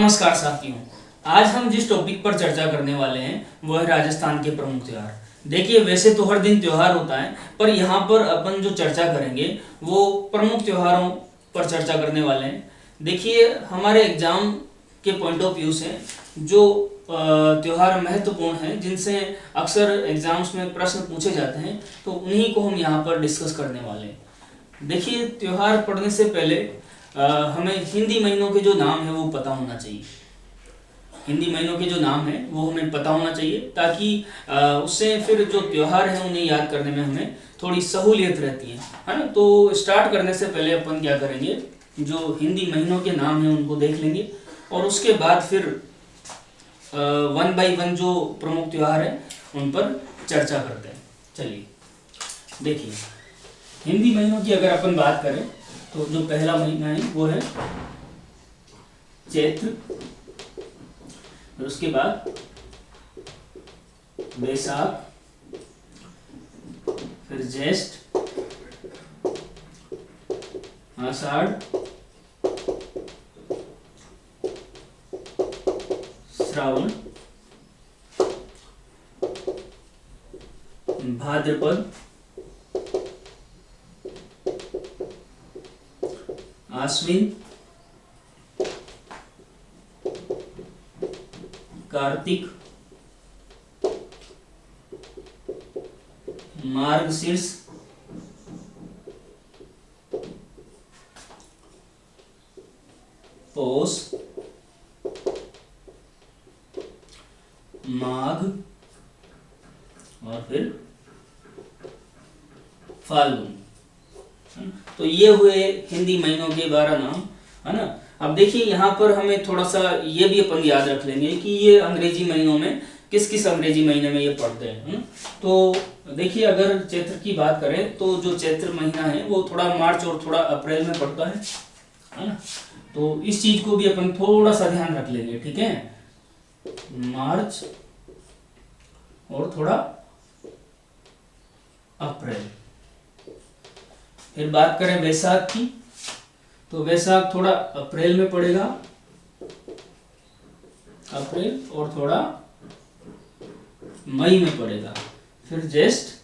नमस्कार साथियों। आज हम जिस टॉपिक पर चर्चा करने वाले हैं वो है राजस्थान के प्रमुख त्योहार। देखिए, वैसे तो हर दिन त्योहार होता है, पर यहाँ पर अपन जो चर्चा करेंगे वो प्रमुख त्योहारों पर चर्चा करने वाले हैं। देखिए, हमारे एग्जाम के पॉइंट ऑफ व्यू से जो त्योहार महत्वपूर्ण हैं, जिनसे अक्सर एग्जाम्स में प्रश्न पूछे जाते हैं, तो उन्हीं को हम यहाँ पर डिस्कस करने वाले हैं। देखिए, त्योहार पढ़ने से पहले हमें हिंदी महीनों के जो नाम है वो पता होना चाहिए। हिंदी महीनों के जो नाम है वो हमें पता होना चाहिए, ताकि उससे फिर जो त्योहार है उन्हें याद करने में हमें थोड़ी सहूलियत रहती है ना। तो स्टार्ट करने से पहले अपन क्या करेंगे, जो हिंदी महीनों के नाम हैं उनको देख लेंगे, और उसके बाद फिर वन बाय वन जो प्रमुख त्योहार है उन पर चर्चा करते हैं। चलिए देखिए, हिंदी महीनों की अगर अपन बात करें तो जो पहला महीना है वो है चैत्र, और उसके बाद वैशाख, फिर ज्येष्ठ, आषाढ़, श्रावण, भाद्रपद, आश्विन, कार्तिक, मार्गशीर्ष, पौष, माघ, और फिर फाल्गुन। तो ये हुए हिंदी महीनों के 12 नाम, है ना। अब देखिए, यहाँ पर हमें थोड़ा सा ये भी अपन याद रख लेंगे कि ये अंग्रेजी महीनों में किस किस अंग्रेजी महीने में ये पढ़ते हैं। तो देखिए, अगर चैत्र की बात करें तो जो चैत्र महीना है वो थोड़ा मार्च और थोड़ा अप्रैल में पड़ता है ना। तो इस चीज को भी अपन थोड़ा सा ध्यान रख लेंगे, ठीक है। मार्च और थोड़ा अप्रैल। फिर बात करें वैशाख की, तो वैशाख थोड़ा अप्रैल में पड़ेगा, अप्रैल, और थोड़ा मई में पड़ेगा। फिर ज्येष्ठ,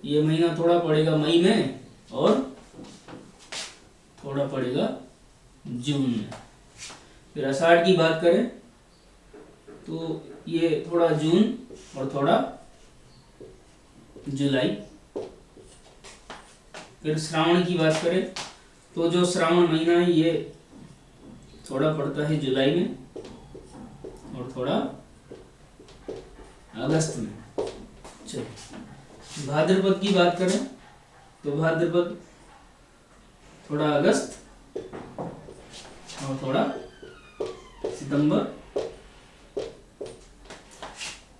ये महीना थोड़ा पड़ेगा मई में, और थोड़ा पड़ेगा जून में। फिर आषाढ़ की बात करें तो ये थोड़ा जून और थोड़ा जुलाई। फिर श्रावण की बात करें तो जो श्रावण महीना है ये थोड़ा पड़ता है जुलाई में, और थोड़ा अगस्त में। चलिए, भाद्रपद की बात करें तो भाद्रपद थोड़ा अगस्त और थोड़ा सितंबर।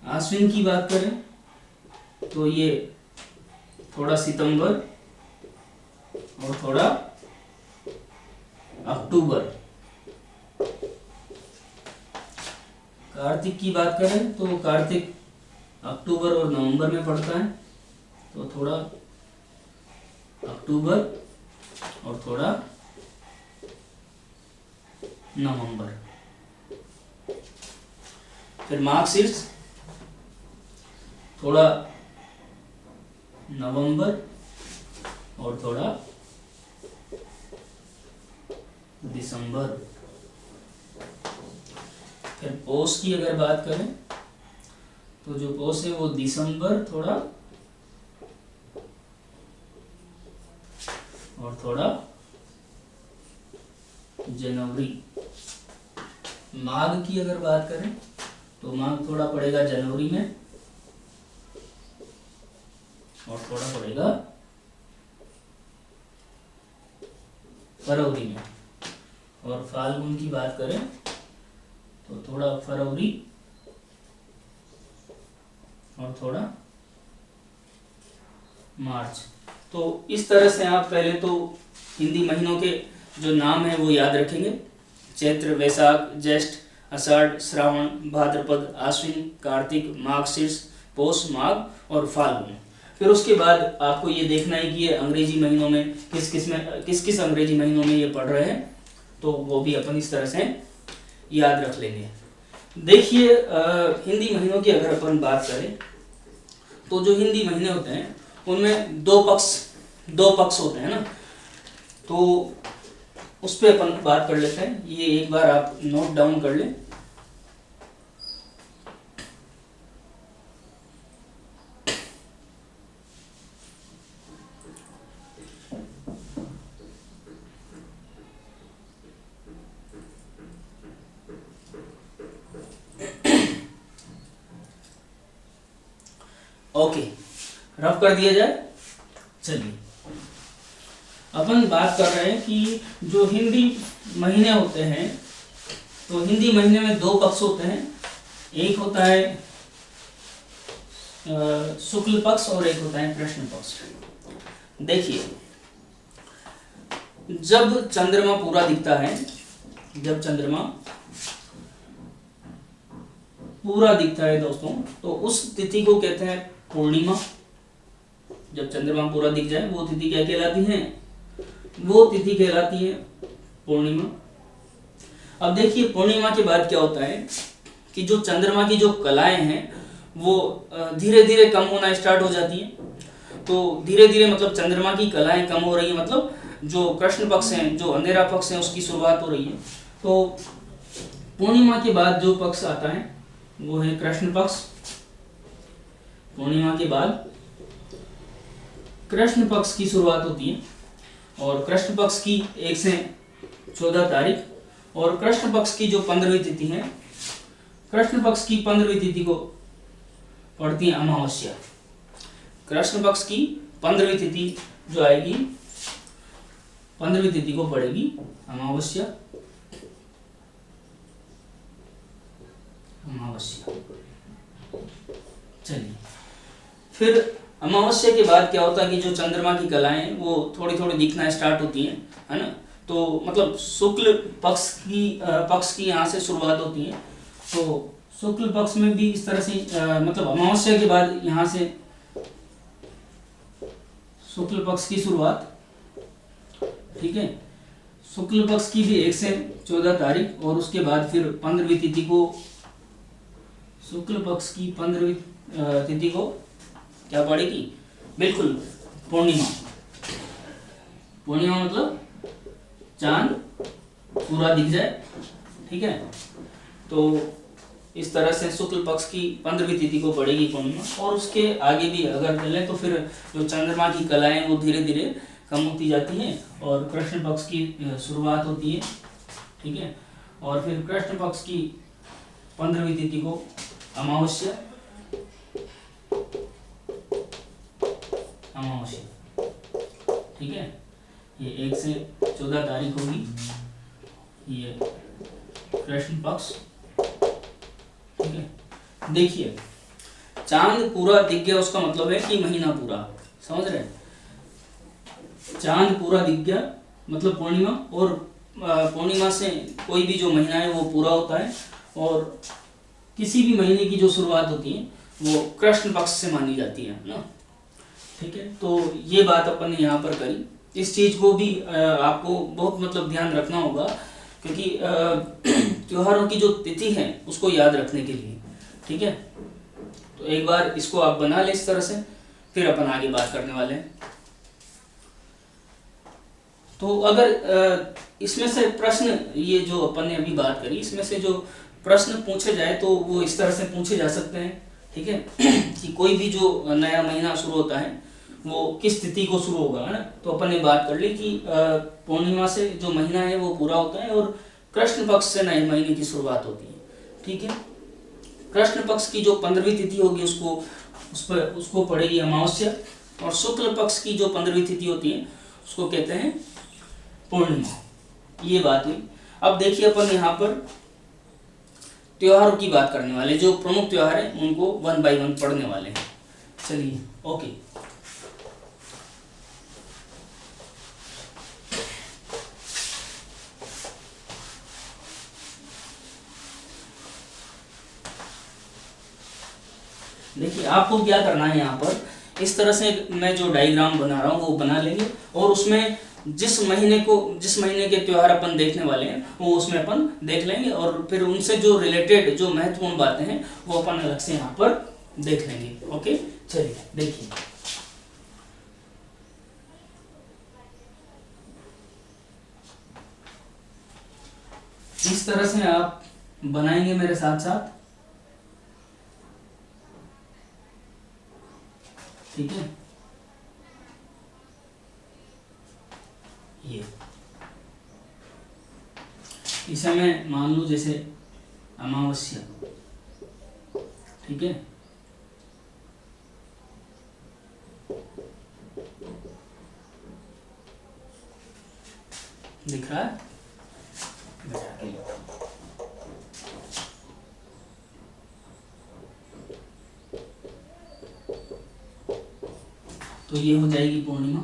आश्विन की बात करें तो ये थोड़ा सितंबर और थोड़ा अक्टूबर। कार्तिक की बात करें तो कार्तिक अक्टूबर और नवंबर में पड़ता है, तो थोड़ा अक्टूबर और थोड़ा नवंबर। फिर मार्गशीर्ष थोड़ा नवंबर और थोड़ा दिसंबर। फिर पौष की अगर बात करें तो जो पौष है वो दिसंबर थोड़ा और थोड़ा जनवरी। माघ की अगर बात करें तो माघ थोड़ा पड़ेगा जनवरी में, और थोड़ा पड़ेगा फरवरी में। और फाल्गुन की बात करें तो थोड़ा फरवरी और थोड़ा मार्च। तो इस तरह से आप पहले तो हिंदी महीनों के जो नाम है वो याद रखेंगे। चैत्र, वैशाख, ज्येष्ठ, आषाढ़, श्रावण, भाद्रपद, आश्विन, कार्तिक, मार्गशीर्ष, पौष, माघ और फाल्गुन। फिर उसके बाद आपको ये देखना है कि ये अंग्रेजी महीनों में किस किस अंग्रेजी महीनों में ये पढ़ रहे हैं। तो वो भी अपन इस तरह से याद रख लेंगे। देखिए हिंदी महीनों की अगर अपन बात करें तो जो हिंदी महीने होते हैं उनमें दो पक्ष होते हैं ना, तो उस पर अपन बात कर लेते हैं। ये एक बार आप नोट डाउन कर लें। ओके, रफ कर दिया जाए। चलिए अपन बात कर रहे हैं कि जो हिंदी महीने होते हैं, तो हिंदी महीने में दो पक्ष होते हैं। एक होता है शुक्ल पक्ष और एक होता है कृष्ण पक्ष। देखिए जब चंद्रमा पूरा दिखता है, जब चंद्रमा पूरा दिखता है दोस्तों, तो उस तिथि को कहते हैं पूर्णिमा। जब चंद्रमा पूरा दिख जाए वो तिथि क्या कहलाती है? वो तिथि कहलाती है पूर्णिमा। अब देखिए पूर्णिमा के बाद क्या होता है कि जो चंद्रमा की जो कलाएं हैं वो धीरे धीरे कम होना स्टार्ट हो जाती हैं। तो धीरे धीरे मतलब चंद्रमा की कलाएं कम हो रही है, मतलब जो कृष्ण पक्ष है, जो अंधेरा पक्ष है, उसकी शुरुआत हो रही है। तो पूर्णिमा के बाद जो पक्ष आता है वो है कृष्ण पक्ष। पूर्णिमा के बाद कृष्ण पक्ष की शुरुआत होती है, और कृष्ण पक्ष की 1 से 14 तारीख, और कृष्ण पक्ष की जो 15वीं तिथि है, कृष्ण पक्ष की 15वीं तिथि को पड़ती है अमावस्या। कृष्ण पक्ष की 15वीं तिथि जो आएगी, 15वीं तिथि को पड़ेगी अमावस्या। चलिए फिर अमावस्या के बाद क्या होता है कि जो चंद्रमा की कलाएं वो थोड़ी थोड़ी दिखना स्टार्ट होती हैं, है ना। तो मतलब शुक्ल पक्ष की यहाँ से शुरुआत होती है। तो शुक्ल पक्ष में भी इस तरह से मतलब अमावस्या के बाद यहाँ से शुक्ल पक्ष की शुरुआत, ठीक है। शुक्ल पक्ष की भी 1 से 14 तारीख, और उसके बाद फिर 15वीं तिथि को, शुक्ल पक्ष की 15वीं तिथि को क्या पड़ेगी? बिल्कुल पूर्णिमा। पूर्णिमा मतलब चांद पूरा दिख जाए, ठीक है। तो इस तरह से शुक्ल पक्ष की 15वीं तिथि को पड़ेगी पूर्णिमा, और उसके आगे भी अगर चलें तो फिर जो चंद्रमा की कलाएं वो धीरे धीरे कम होती जाती हैं, और कृष्ण पक्ष की शुरुआत होती है, ठीक है। और फिर कृष्ण पक्ष की 15वीं तिथि को अमावस्या, ठीक है। ये 1 से 14 तारीख होगी, ये कृष्ण पक्ष, ठीक है। देखिए चांद पूरा दिख गया, उसका मतलब है कि महीना पूरा, समझ रहे हैं। चांद पूरा दिख गया मतलब पूर्णिमा, और पूर्णिमा से कोई भी जो महीना है वो पूरा होता है, और किसी भी महीने की जो शुरुआत होती है वो कृष्ण पक्ष से मानी जाती है ना, ठीक है। तो ये बात अपन ने यहाँ पर करी। इस चीज को भी आपको बहुत मतलब ध्यान रखना होगा, क्योंकि त्योहारों की जो तिथि है उसको याद रखने के लिए, ठीक है। तो एक बार इसको आप बना ले इस तरह से, फिर अपन आगे बात करने वाले हैं। तो अगर इसमें से प्रश्न, ये जो अपन ने अभी बात करी, इसमें से जो प्रश्न पूछे जाए तो वो इस तरह से पूछे जा सकते हैं, ठीक है। कि कोई भी जो नया महीना शुरू होता है वो किस तिथि को शुरू होगा, है ना। तो अपन ने बात कर ली कि पूर्णिमा से जो महीना है वो पूरा होता है, और कृष्ण पक्ष से नए महीने की शुरुआत होती है, ठीक है। कृष्ण पक्ष की जो 15वीं तिथि होगी उसको पड़ेगी अमावस्या, और शुक्ल पक्ष की जो 15वीं तिथि होती है उसको कहते हैं पूर्णिमा। ये बात हुई। अब देखिए अपन यहाँ पर त्योहारों की बात करने वाले, जो प्रमुख त्योहार हैं उनको 1 बाय 1 पढ़ने वाले हैं। चलिए ओके। देखिए आपको क्या करना है, यहाँ पर इस तरह से मैं जो डायग्राम बना रहा हूँ वो बना लेंगे, और उसमें जिस महीने के त्योहार अपन देखने वाले हैं वो उसमें अपन देख लेंगे, और फिर उनसे जो रिलेटेड जो महत्वपूर्ण बातें हैं वो अपन अलग से यहाँ पर देख लेंगे। ओके, चलिए देखिए। इस तरह से आप बनाएंगे मेरे साथ साथ, ठीक है। ये इसे मैं मान लूं जैसे अमावस्या, ठीक है। दिख रहा है? तो ये हो जाएगी पूर्णिमा।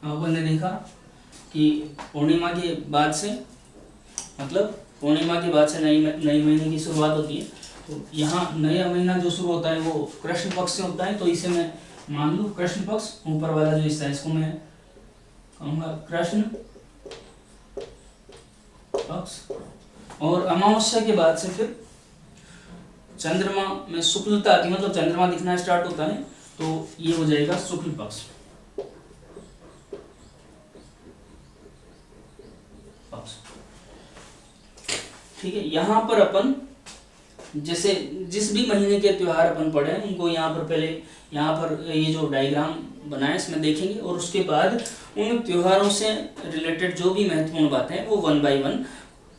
अपन ने देखा कि पूर्णिमा के बाद से, मतलब पूर्णिमा के बाद से नई महीने की शुरुआत होती है। तो यहाँ नया महीना जो शुरू होता है वो कृष्ण पक्ष से होता है, तो इसे मैं मान लूँ कृष्ण पक्ष, ऊपर वाला जो हिस्सा है इसको मैं कहूँगा कृष्ण पक्ष। और अमावस्या के बाद से फिर चंद्रमा में शुक्लता आती है, मतलब चंद्रमा दिखना स्टार्ट होता है, तो ये हो जाएगा शुक्ल पक्ष। ठीक है। यहाँ पर अपन जैसे जिस भी महीने के त्योहार अपन पढ़े हैं उनको यहाँ पर पहले यहाँ पर ये जो डायग्राम बनाए इसमें देखेंगे, और उसके बाद उन त्योहारों से रिलेटेड जो भी महत्वपूर्ण बातें हैं वो वन बाय वन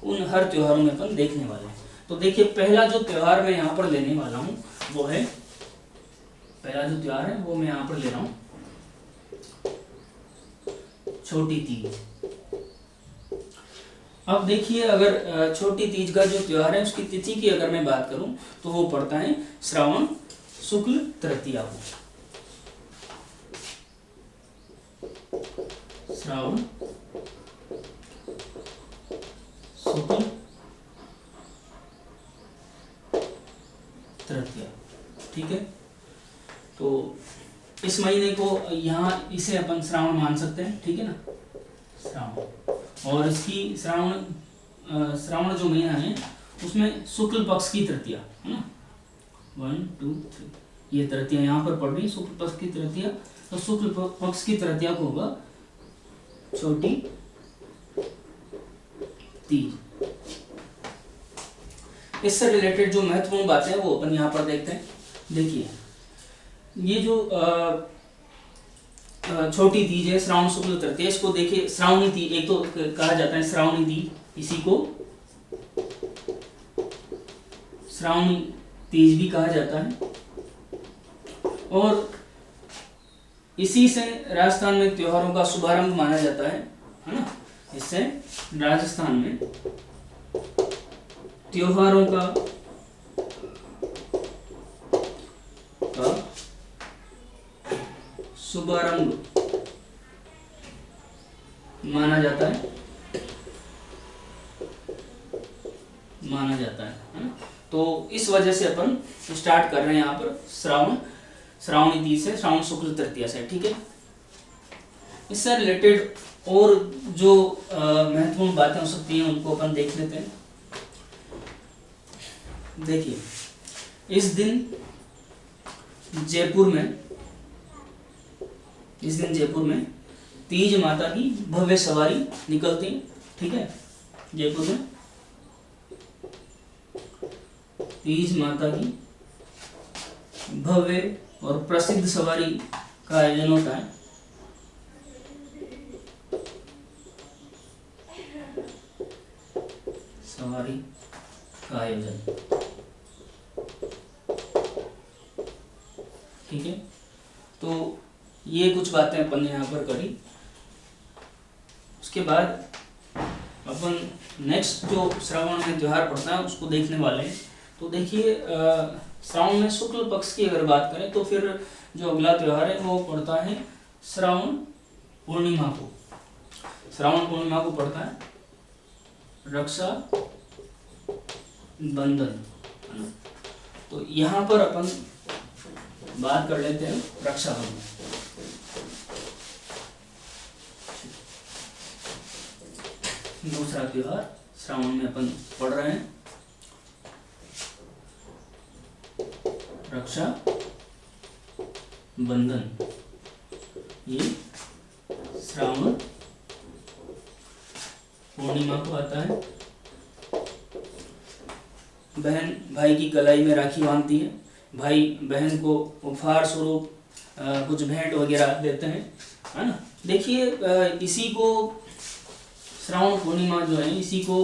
उन हर त्योहारों में अपन देखने वाले हैं। तो देखिए, पहला जो त्योहार मैं यहाँ पर लेने वाला हूँ वो है, पहला जो त्योहार है वो मैं यहाँ पर ले रहा हूँ छोटी तीज। अब देखिए, अगर छोटी तीज का जो त्योहार है उसकी तिथि की अगर मैं बात करूं तो वो पड़ता है श्रावण शुक्ल तृतीया को। श्रावण शुक्ल तृतीया, ठीक है। तो इस महीने को यहाँ इसे अपन श्रावण मान सकते हैं, ठीक है ना, श्रावण। और इसकी श्रावण जो महीना है उसमें शुक्ल पक्ष की तृतीया है ना, 1 2 3, ये तृतीया यहाँ पर पड़ रही, शुक्ल पक्ष की तृतीया। तो शुक्ल पक्ष की तृतीया को होगा छोटी तीज। इससे रिलेटेड जो महत्वपूर्ण बातें हैं वो अपन यहाँ पर देखते हैं। देखिए, ये जो छोटी तीज है श्रावण शुक्ल तृतीया, इसको देखिए श्रावणी तीज, एक तो कहा जाता है श्रावणी तीज, इसी को श्रावणी तीज भी कहा जाता है। और इसी से राजस्थान में त्योहारों का शुभारंभ माना जाता है ना। इससे राजस्थान में त्योहारों का शुभारंभ माना जाता है ना। तो इस वजह से अपन स्टार्ट कर रहे हैं यहाँ पर श्रावणी तीज से, श्रावण शुक्ल तृतीया से, ठीक है। इससे रिलेटेड और जो महत्वपूर्ण बातें हो सकती हैं उनको अपन देख लेते हैं। देखिए, इस दिन जयपुर में तीज माता की भव्य सवारी निकलती है, ठीक है। जयपुर में तीज माता की भव्य और प्रसिद्ध सवारी का आयोजन होता है। सवारी का आयोजन, ठीक है। तो ये कुछ बातें अपन ने यहाँ पर करी। उसके बाद अपन नेक्स्ट जो श्रावण में त्योहार पड़ता है उसको देखने वाले हैं। तो देखिए, श्रावण में शुक्ल पक्ष की अगर बात करें तो फिर जो अगला त्योहार है वो पड़ता है श्रावण पूर्णिमा को। श्रावण पूर्णिमा को पड़ता है रक्षा बंधन। तो यहाँ पर अपन बात कर लेते हैं रक्षाबंधन। दूसरा त्योहार श्रावण में अपन पढ़ रहे हैं, रक्षा बंधन। ये श्रावण पूर्णिमा को आता है। बहन भाई की कलाई में राखी बांधती है, भाई बहन को उपहार स्वरूप कुछ भेंट वगैरह देते हैं, है ना। देखिए इसी को श्रावण पूर्णिमा जो है, इसी को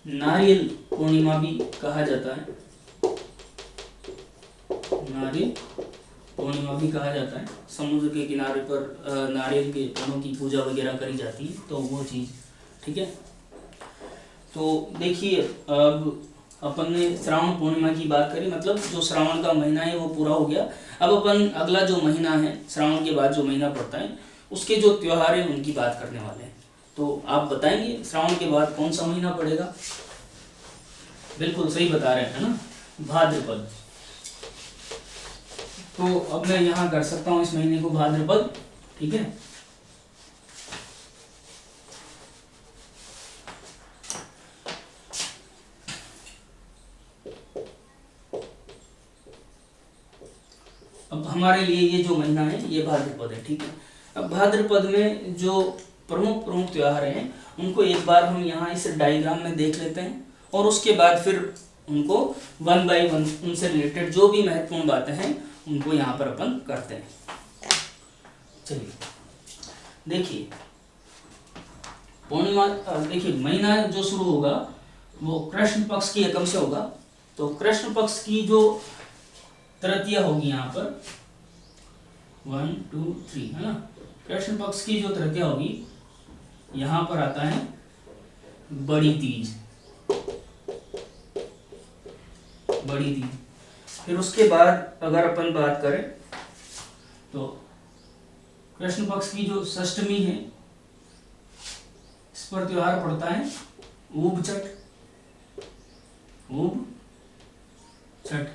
नारियल पूर्णिमा भी कहा जाता है, नारियल पूर्णिमा भी कहा जाता है। समुद्र के किनारे पर नारियल के पेड़ों की पूजा वगैरह करी जाती है, तो वो चीज़ ठीक है। तो देखिए अब अपन ने श्रावण पूर्णिमा की बात करी, मतलब जो श्रावण का महीना है वो पूरा हो गया। अब अपन अगला जो महीना है, श्रावण के बाद जो महीना पड़ता है, उसके जो त्योहार हैं उनकी बात करने वाले हैं। तो आप बताएंगे श्रावण के बाद कौन सा महीना पड़ेगा? बिल्कुल सही बता रहे हैं ना, भाद्रपद। तो अब मैं यहाँ कर सकता हूँ इस महीने को भाद्रपद, ठीक है। अब हमारे लिए ये जो महीना है ये भाद्रपद है, ठीक है। अब भाद्रपद में जो प्रमुख प्रमुख त्योहार हैं उनको एक बार हम यहाँ इस डायग्राम में देख लेते हैं, और उसके बाद फिर उनको वन बाय वन उनसे रिलेटेड जो भी महत्वपूर्ण बातें हैं उनको यहाँ पर अपन करते हैं। चलिए देखिए पूर्णिमा, देखिए महीना जो शुरू होगा वो कृष्ण पक्ष की एकम से होगा। तो कृष्ण पक्ष की जो तृतीया होगी यहाँ पर 1 2 3, है ना। कृष्ण पक्ष की जो तृतीया होगी यहाँ पर आता है बड़ी तीज, बड़ी तीज। फिर उसके बाद अगर अपन बात करें तो कृष्ण पक्ष की जो षष्टमी है, इस पर त्योहार पड़ता है ऊब छठ, ऊब छठ।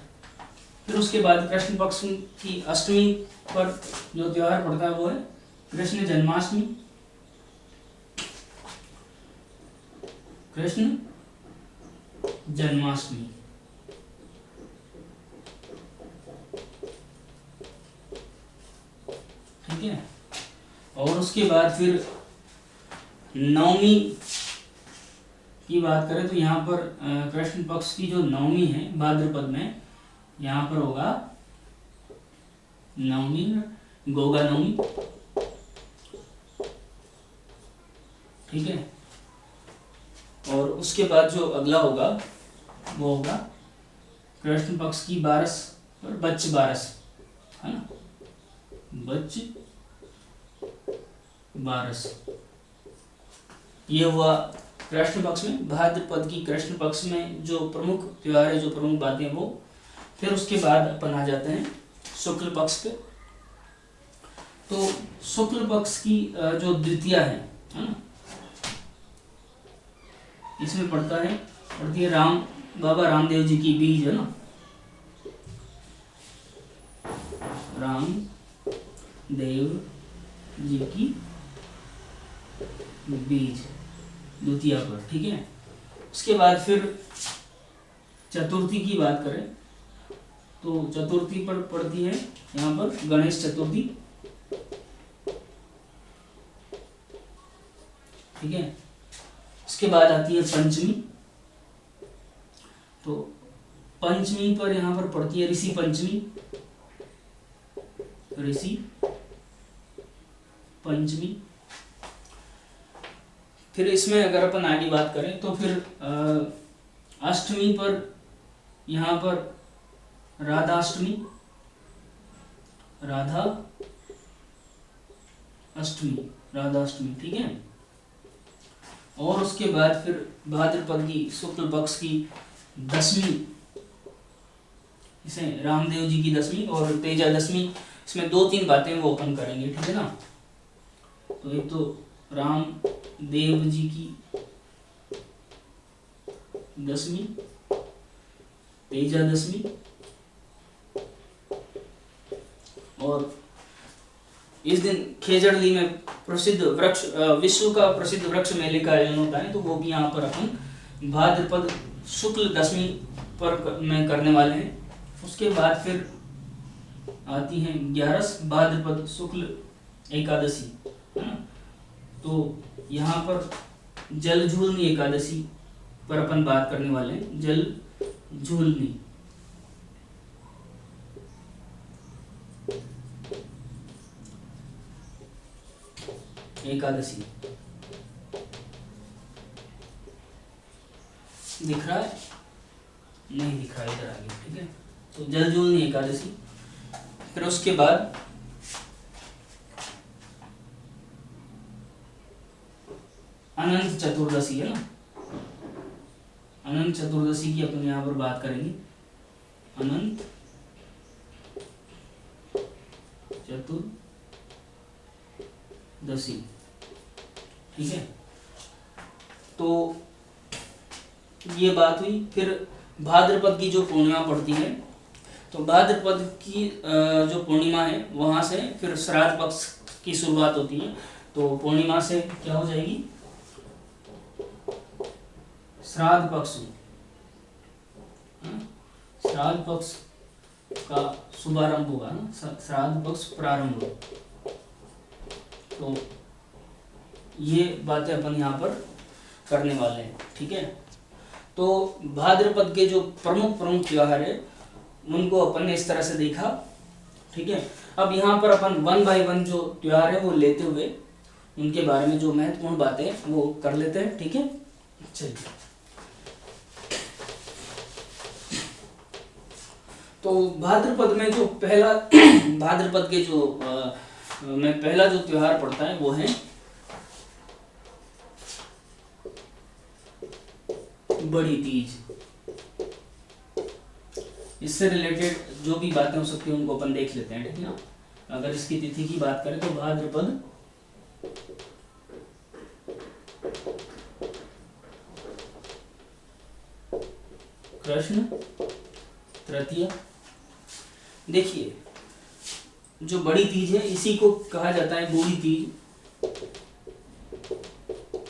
फिर उसके बाद कृष्ण पक्ष की अष्टमी पर जो त्योहार पड़ता है वो है कृष्ण जन्माष्टमी, कृष्ण जन्माष्टमी, ठीक है। और उसके बाद फिर नवमी की बात करें तो यहाँ पर कृष्ण पक्ष की जो नवमी है भाद्रपद में, यहाँ पर होगा नवमी, गोगा नवमी, ठीक है। और उसके बाद जो अगला होगा वो होगा कृष्ण पक्ष की बारस और बच्च बारस, है ना, बच्च बारस। ये हुआ कृष्ण पक्ष में, भाद्रपद की कृष्ण पक्ष में जो प्रमुख त्योहार है, जो प्रमुख बातें वो। फिर उसके बाद अपन आ जाते हैं शुक्ल पक्ष पे। तो शुक्ल पक्ष की जो द्वितीया है ना, इसमें पड़ती है बाबा रामदेव जी की बीज, है ना, रामदेव जी की बीज द्वितीया पर, ठीक है। उसके बाद फिर चतुर्थी की बात करें तो चतुर्थी पर पड़ती है यहाँ पर गणेश चतुर्थी, ठीक है। उसके बाद आती है पंचमी। तो पंचमी पर यहाँ पर पड़ती है ऋषि पंचमी, ऋषि पंचमी। फिर इसमें अगर अपन आगे बात करें तो फिर अष्टमी पर यहाँ पर राधाष्टमी, राधाष्टमी, ठीक है। और उसके बाद फिर भाद्रपद की शुक्ल पक्ष की दशमी, इसे रामदेव जी की दशमी और तेजा दशमी। इसमें 2-3 बातें वो अपन करेंगे, ठीक है ना। तो एक तो रामदेव जी की दशमी, तेजा दशमी, और इस दिन खेजड़ली में प्रसिद्ध वृक्ष विश्व का प्रसिद्ध वृक्ष मेले का आयोजन होता है, तो वो भी यहाँ पर अपन भाद्रपद शुक्ल दशमी पर में करने वाले हैं। उसके बाद फिर आती है 11 भाद्रपद शुक्ल एकादशी, है ना। तो यहाँ पर जल झूलनी एकादशी पर अपन बात करने वाले हैं। जल झूलनी एकादशी दिख रहा है? नहीं दिख रहा, इधर आगे, ठीक है। तो जल झूलनी एकादशी, फिर उसके बाद अनंत चतुर्दशी, है ना। अनंत चतुर्दशी की अपन यहाँ पर बात करेंगे। अनंत चतुर्दशी, ठीक है। तो ये बात हुई। फिर भाद्रपद की जो पूर्णिमा पड़ती है, तो भाद्रपद की जो पूर्णिमा है वहाँ से फिर श्राद्ध पक्ष की शुरुआत होती है। तो पूर्णिमा से क्या हो जाएगी? श्राद्ध पक्ष, श्राद्ध पक्ष का शुभारंभ होगा ना, श्राद्ध पक्ष प्रारंभ। तो ये बातें अपन यहाँ पर करने वाले हैं, ठीक है। तो भाद्रपद के जो प्रमुख त्योहार है उनको अपन ने इस तरह से देखा, ठीक है। अब यहाँ पर अपन 1 बाय 1 जो त्योहार है वो लेते हुए उनके बारे में जो महत्वपूर्ण बातें वो कर लेते हैं, ठीक है। चलिए, तो भाद्रपद में जो पहला भाद्रपद के जो में पहला जो त्योहार पड़ता है वो है बड़ी तीज। इससे रिलेटेड जो भी बातें हो सकती है उनको अपन देख लेते हैं, ठीक है ना। अगर इसकी तिथि की बात करें तो भाद्रपद कृष्ण तृतीया। देखिए, जो बड़ी तीज है इसी को कहा जाता है बूढ़ी तीज।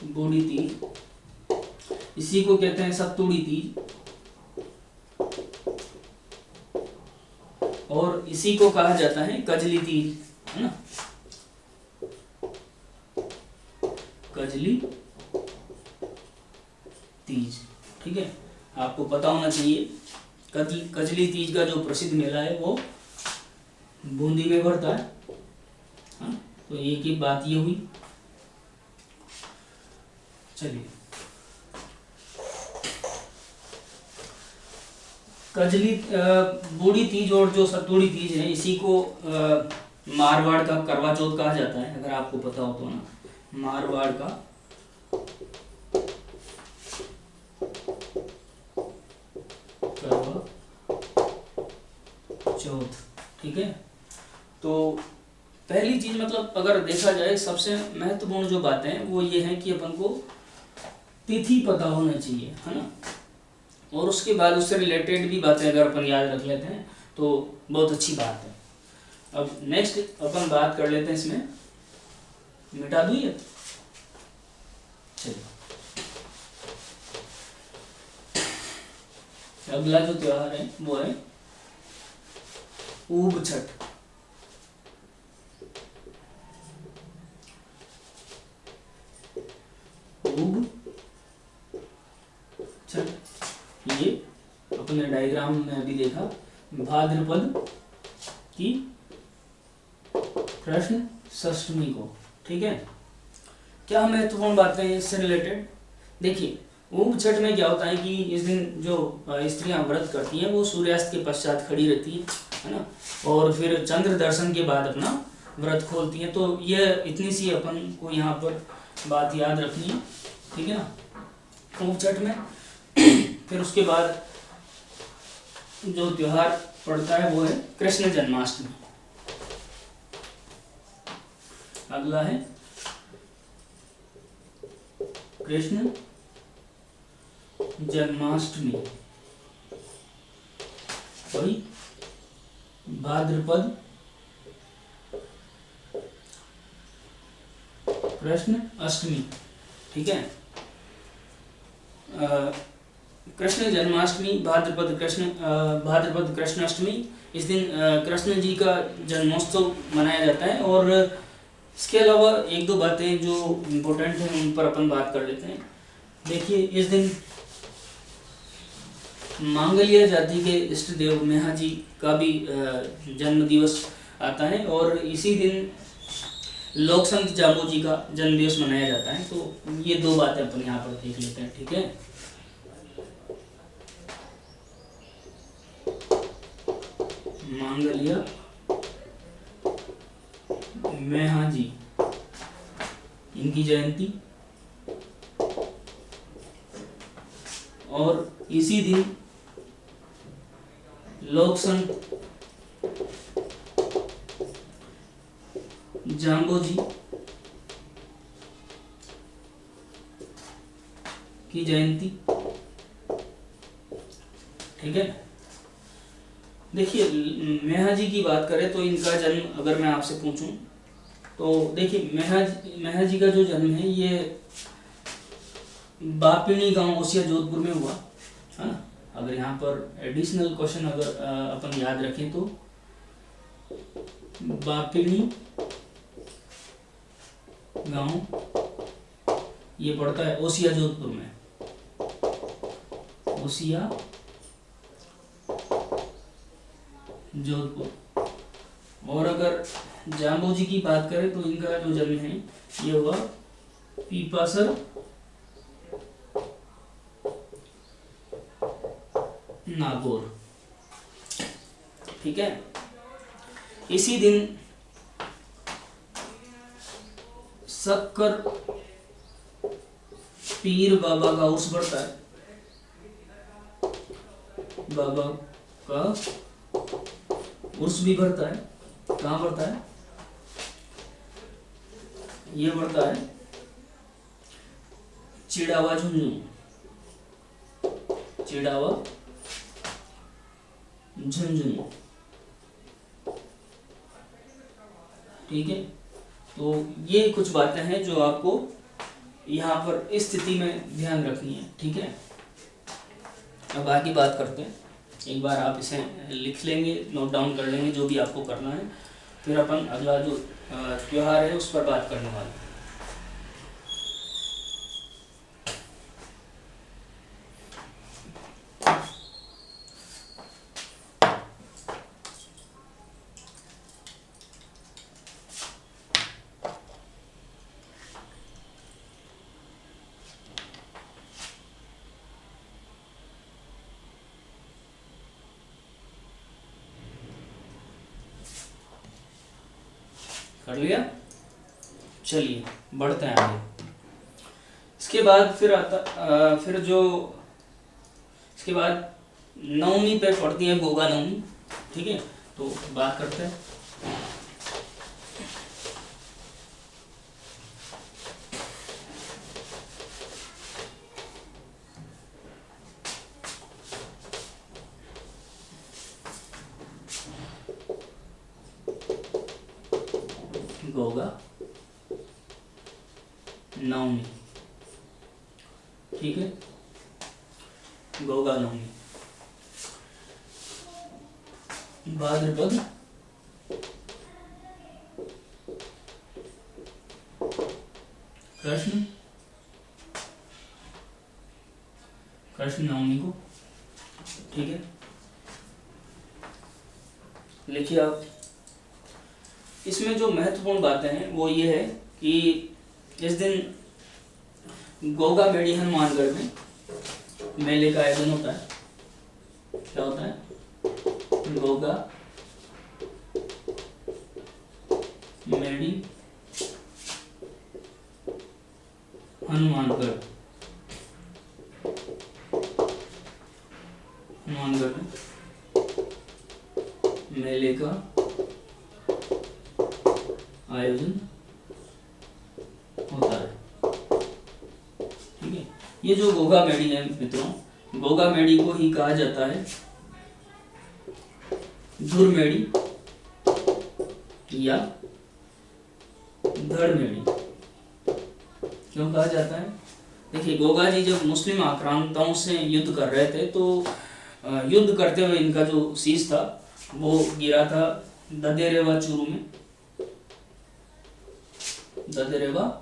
बूढ़ी तीज, इसी को कहते हैं सप्तूड़ी तीज, और इसी को कहा जाता है कजली तीज, है ना। कजली तीज, ठीक है। आपको पता होना चाहिए कजली तीज का जो प्रसिद्ध मेला है वो बूंदी में पड़ता है, हाँ। तो एक ही बात ये हुई। चलिए, कजली बूढ़ी तीज और जो सतुड़ी तीज है इसी को मारवाड़ का करवा चौथ कहा जाता है, अगर आपको पता हो तो ना। मारवाड़ का करवा चौथ, ठीक है। तो पहली चीज मतलब अगर देखा जाए सबसे महत्वपूर्ण जो बातें हैं वो ये है कि अपन को तिथि पता होना चाहिए, है ना। और उसके बाद उससे रिलेटेड भी बातें अगर अपन याद रख लेते हैं तो बहुत अच्छी बात है। अब नेक्स्ट अपन बात कर लेते हैं, इसमें मिटा दूँ ये, चलिए। अगला जो त्योहार है वो है ऊब छठ। ऊब छठ, ये अपने डायग्राम में अभी देखा, भाद्रपद की कृष्ण षष्टमी को, ठीक है। क्या महत्वपूर्ण बातें हैं इससे रिलेटेड? देखिए, ऊब छठ में क्या होता है कि इस दिन जो स्त्रियां व्रत करती हैं वो सूर्यास्त के पश्चात खड़ी रहती है ना, और फिर चंद्र दर्शन के बाद अपना व्रत खोलती हैं। तो ये इतनी सी अपन को यहाँ पर बात याद रखनी है, ठीक है ना, ऊब छठ में। फिर उसके बाद जो त्योहार पड़ता है वो है कृष्ण जन्माष्टमी। अगला है कृष्ण जन्माष्टमी, वही भाद्रपद कृष्ण अष्टमी, ठीक है। कृष्ण जन्माष्टमी, भाद्रपद कृष्ण अष्टमी, इस दिन कृष्ण जी का जन्मोत्सव मनाया जाता है। और इसके अलावा एक दो बातें जो इम्पोर्टेंट हैं उन पर अपन बात कर लेते हैं। देखिए, इस दिन मांगलिया जाति के इष्ट देव मेहा जी का भी जन्म दिवस आता है, और इसी दिन लोक संत जाम्बू जी का जन्म दिवस मनाया जाता है। तो ये दो बातें अपन यहाँ पर देख लेते हैं, ठीक है। मांगलिया मेहा जी, इनकी जयंती, और इसी दिन लोक संत जाम्बो जी की जयंती, ठीक है। देखिए, मेहा जी की बात करें तो इनका जन्म अगर मैं आपसे पूछूं तो देखिए, मेहा जी का जो जन्म है ये बापिणी गांव ओसिया जोधपुर में हुआ है ना। अगर यहाँ पर एडिशनल क्वेश्चन अगर अपन याद रखें तो बापिणी गांव ये पड़ता है ओसिया जोधपुर में, ओसिया जोधपुर। और अगर जाम्बो जी की बात करें तो इनका जो जन्म है ये हुआ पीपासर नागौर, ठीक है। इसी दिन शक्कर पीर बाबा का उर्स पड़ता है, बाबा का उर्स भी बढ़ता है। कहाँ बढ़ता है? ये बढ़ता है चिड़ावा झुंझुनू, चिड़ावा झुंझुनू, ठीक है। तो ये कुछ बातें हैं जो आपको यहाँ पर इस स्थिति में ध्यान रखनी है, ठीक है। अब आगे बात करते हैं। एक बार आप इसे लिख लेंगे, नोट डाउन कर लेंगे जो भी आपको करना है, फिर अपन अगला जो त्योहार है उस पर बात करने वाले हैं। कर लिया? चलिए बढ़ते हैं आगे। इसके बाद फिर आता इसके बाद नवमी पे पड़ती है गोगा नवमी, ठीक है। तो बात करते हैं। गोगा नवमी, ठीक है। गोगा नवमी भाद्रपद कृष्ण नवमी को, ठीक है। लिखिए आप। इसमें जो महत्वपूर्ण बातें हैं वो ये है कि इस दिन गोगा मेड़ी हनुमानगढ़ में मेले का आयोजन होता है। क्या होता है? गोगा मेड़ी हनुमानगढ़ में मेले का आयोजन होता है, ठीक है। ये जो गोगा मेड़ी है मित्रों, गोगा मेड़ी को ही कहा जाता है धुर मेड़ी या धड़ मेड़ी, क्यों कहा जाता है? देखिए, गोगा जी जब मुस्लिम आक्रांताओं से युद्ध कर रहे थे तो युद्ध करते हुए इनका जो शीश था वो गिरा था ददेरेवा चूरू में। ददेरेवा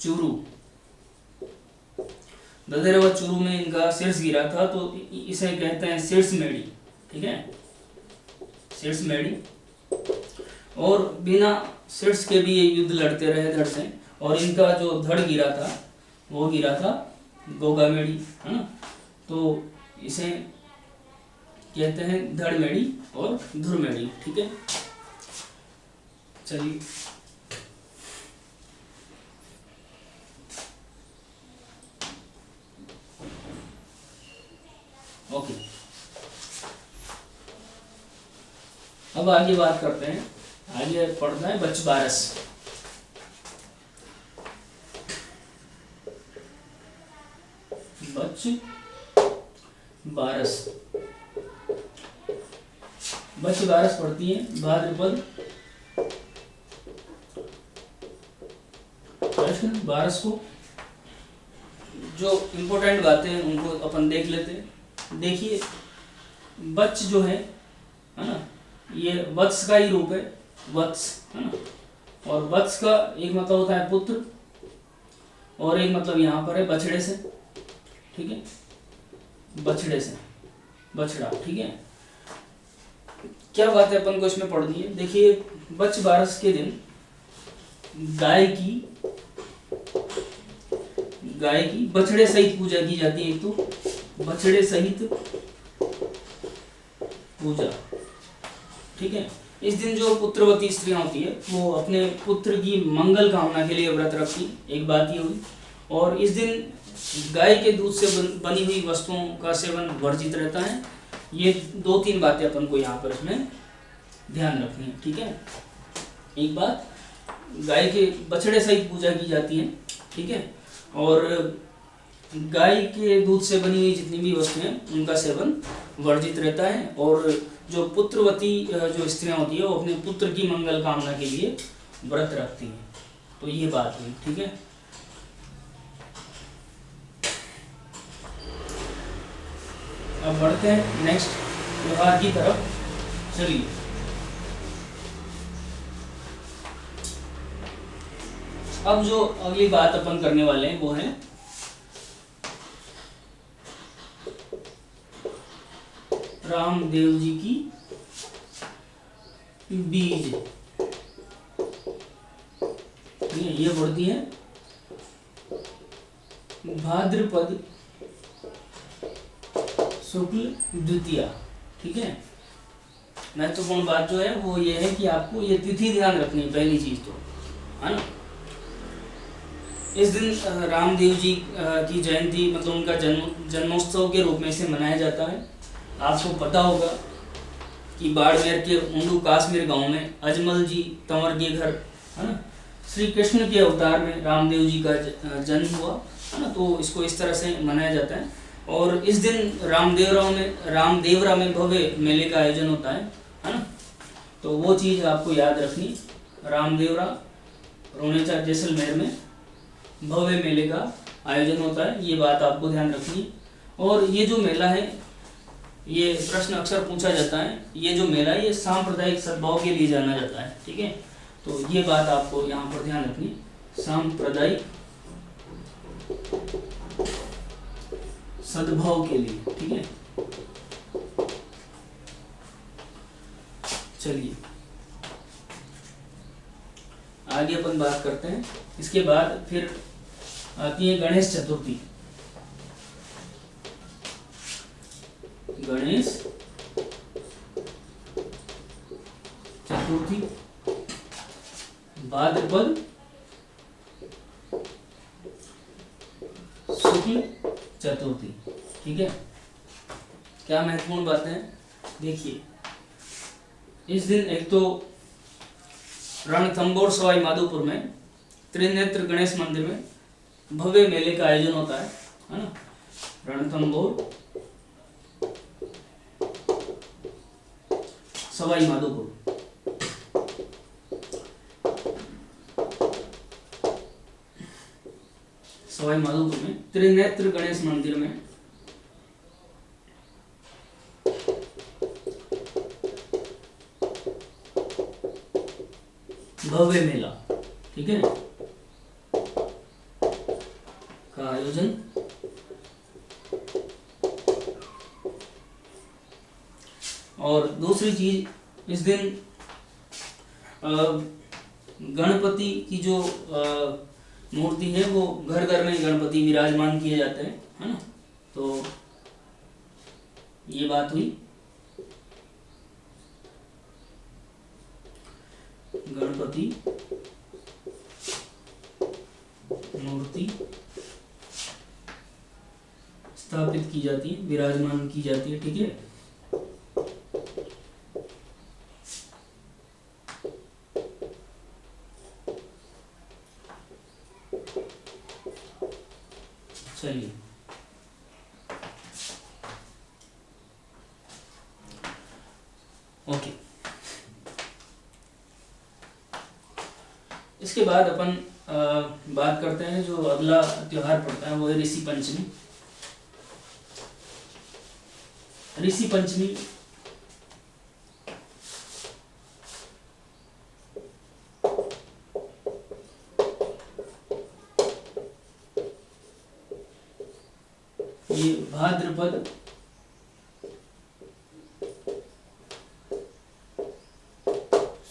चूरू, ददेरेवा चूरू में इनका शीर्ष गिरा था, तो इसे कहते हैं शीर्ष मेढ़ी। ठीक है, शीर्ष मेढ़ी। और बिना शीर्ष के भी ये युद्ध लड़ते रहे धड़ से, और इनका जो धड़ गिरा था वो गिरा था गोगा मेढ़ी, है ना। तो इसे कहते हैं धड़ मेढ़ी और धुर मेढ़ी। ठीक है, चलिए ओके, अब आगे बात करते हैं। आगे पढ़ना है बच बारस। बच बारस, बच बारस पढ़ती है भाद्रपद कृष्ण बारस को। जो इम्पोर्टेंट बातें हैं उनको अपन देख लेते हैं। देखिए, बच जो है ना, ये वत्स का ही रूप है, वत्स, है ना। और वत्स का एक मतलब होता है पुत्र, और एक मतलब यहाँ पर है बछड़े से। ठीक है, बछड़े से, बछड़ा। ठीक है, क्या बात है अपन को इसमें पढ़नी है। देखिए, बच बारस के दिन गाय की बछड़े सहित पूजा की जाती है। एक तो बछड़े सहित पूजा। ठीक है, इस दिन जो पुत्रवती स्त्रियां होती है वो अपने पुत्र की मंगल कामना के लिए व्रत रखती, एक बात ये हुई। और इस दिन गाय के दूध से बनी हुई वस्तुओं का सेवन वर्जित रहता है। ये 2-3 बातें अपन को यहाँ पर इसमें ध्यान रखनी है। ठीक है, एक बात, गाय के बछड़े सहित पूजा की जाती है। ठीक है, और गाय के दूध से बनी हुई जितनी भी वस्तुएं हैं उनका सेवन वर्जित रहता है। और जो पुत्रवती जो स्त्रियां होती है वो अपने पुत्र की मंगल कामना के लिए व्रत रखती हैं। तो ये बात हुई। ठीक है, अब बढ़ते हैं नेक्स्ट त्योहार की तरफ। चलिए, अब जो अगली बात अपन करने वाले हैं वो है रामदेव जी की बीज। ये पढ़ती है भाद्रपद शुक्ल द्वितीया। ठीक है, महत्वपूर्ण बात जो है वो ये है कि आपको ये तिथि ध्यान रखनी है, पहली चीज तो, है ना। इस दिन रामदेव जी की जयंती मतलब उनका जन्मोत्सव के रूप में इसे मनाया जाता है। आपको पता होगा कि बाड़मेर के उंडू काश्मीर गांव में अजमल जी तंवर के घर, है ना, श्री कृष्ण के अवतार में रामदेव जी का जन्म हुआ, है ना। तो इसको इस तरह से मनाया जाता है। और इस दिन रामदेवरा में भव्य मेले का आयोजन होता है ना। तो वो चीज़ आपको याद रखनी, रामदेवरा रोनेचा जैसलमेर में भव्य मेले का आयोजन होता है, ये बात आपको ध्यान रखनी। और ये जो मेला है, ये प्रश्न अक्सर पूछा जाता है, ये जो मेला है ये सांप्रदायिक सद्भाव के लिए जाना जाता है। ठीक है, तो ये बात आपको यहाँ पर ध्यान रखनी, सांप्रदायिक सद्भाव के लिए। ठीक है, चलिए आगे अपन बात करते हैं। इसके बाद फिर आती है गणेश चतुर्थी। गणेश चतुर्थी भाद्रपद शुक्ल चतुर्थी। ठीक है, क्या महत्वपूर्ण बातें हैं देखिए। इस दिन एक तो रणथंबोर सवाई माधोपुर में त्रिनेत्र गणेश मंदिर में भव्य मेले का आयोजन होता है ना। रणथंबोर सवाई माधोपुर सवाई माधोपुर में त्रिनेत्र गणेश मंदिर में भव्य मेला, ठीक है, का आयोजन और दूसरी चीज इस दिन गणपति की जो मूर्ति है वो घर घर में गणपति विराजमान किए जाते हैं, है ना। तो ये बात हुई गणपति मूर्ति स्थापित की जाती है, विराजमान की जाती है, ठीक है। चलिए ओके, इसके बाद अपन बात करते हैं जो अगला त्योहार पड़ता है वो है ऋषि पंचमी। ऋषि पंचमी ये भाद्रपद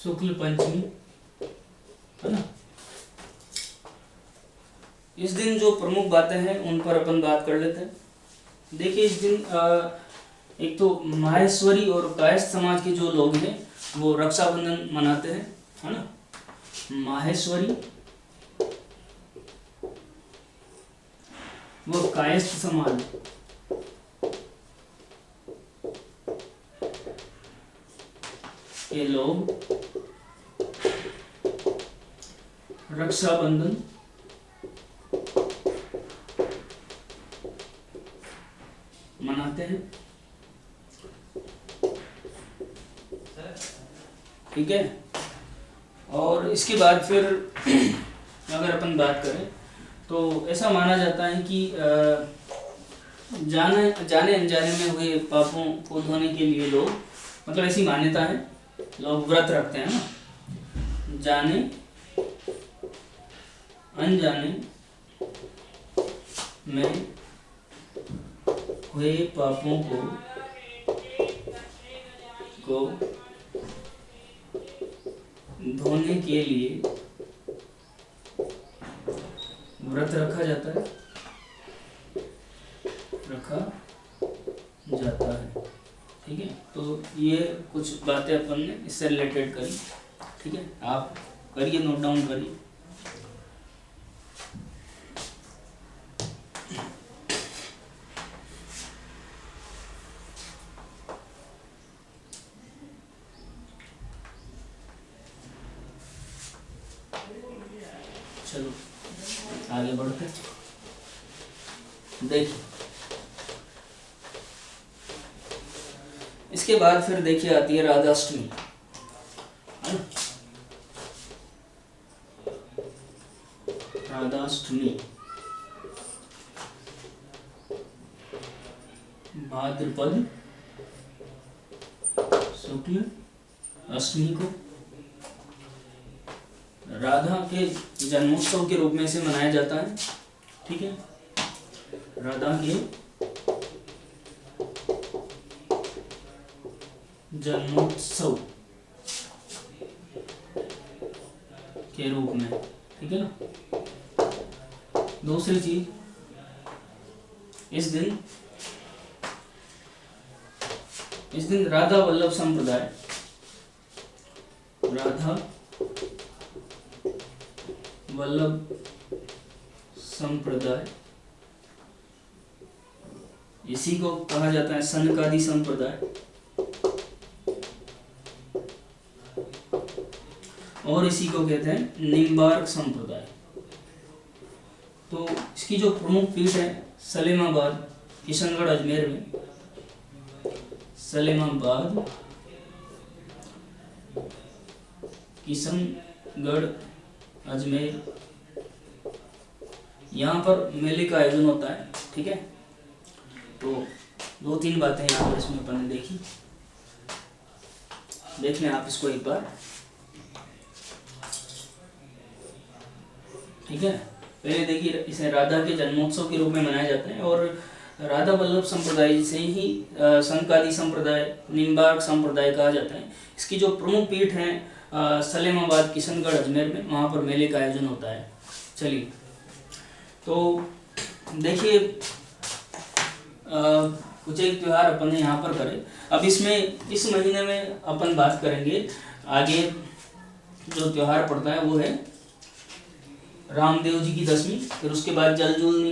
शुक्ल पंचमी, है ना। इस दिन जो प्रमुख बातें हैं उन पर अपन बात कर लेते हैं। देखिए इस दिन एक तो माहेश्वरी और कायस्थ समाज के जो लोग हैं वो रक्षाबंधन मनाते हैं, है ना। माहेश्वरी वो कायस्थ समाज के लोग रक्षाबंधन मनाते हैं, ठीक है। और इसके बाद फिर अगर अपन बात करें तो ऐसा माना जाता है कि जाने अनजाने में हुए पापों को धोने के लिए लोग, मतलब ऐसी मान्यता है, लोग व्रत रखते हैं ना। जाने अनजाने में हुए पापों को धोने के लिए व्रत रखा जाता है, ठीक है। तो ये कुछ बातें अपन ने इससे रिलेटेड करी, ठीक है। आप करिए, नोट डाउन करिए। चलो आगे बढ़ते। देखिए इसके बाद फिर देखिए आती है राधाष्टमी, है ना। राधाष्टमी भाद्रपद शुक्ल अष्टमी को राधा के जन्मोत्सव के रूप में से मनाया जाता है, ठीक है। राधा के जन्मोत्सव के रूप में, ठीक है ना। दूसरी चीज इस दिन राधा वल्लभ संप्रदाय, राधा वल्लभ संप्रदाय, इसी को कहा जाता है सनकादि संप्रदाय, और इसी को कहते हैं निम्बार्क संप्रदाय। तो इसकी जो प्रमुख पीठ है सलेमाबाद किशनगढ़ अजमेर में, सलेमाबाद किशनगढ़ अजमेर, यहाँ पर मेले का आयोजन होता है, ठीक है। तो 2-3 बातें यहाँ पर इसमें अपन ने देखी, देख लें आप इसको एक बार, ठीक है। पहले देखिए, इसे राधा के जन्मोत्सव के रूप में मनाया जाता है और राधा वल्लभ संप्रदाय से ही संकादी संप्रदाय, निम्बार्क संप्रदाय कहा जाता है। इसकी जो प्रमुख पीठ है सलेमाबाद, किशनगढ़, अजमेर में, वहाँ पर मेले का आयोजन होता है। चलिए, तो देखिए कुछ एक त्यौहार अपन ने यहाँ पर करे। अब इसमें इस महीने में अपन बात करेंगे, आगे जो त्यौहार पड़ता है वो है रामदेव जी की दशमी, फिर उसके बाद जलजूलनी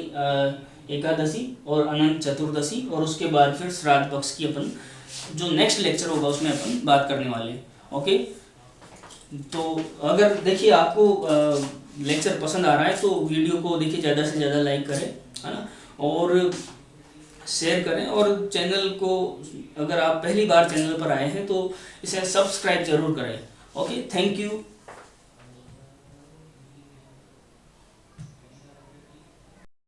एकादशी और अनंत चतुर्दशी, और उसके बाद फिर श्राद्ध पक्ष की अपन जो नेक्स्ट लेक्चर होगा उसमें अपन बात करने वाले हैं। ओके, तो अगर देखिए आपको लेक्चर पसंद आ रहा है तो वीडियो को देखिए ज़्यादा से ज़्यादा लाइक करें, है ना, और शेयर करें, और चैनल को अगर आप पहली बार चैनल पर आए हैं तो इसे सब्सक्राइब जरूर करें। Okay, thank you.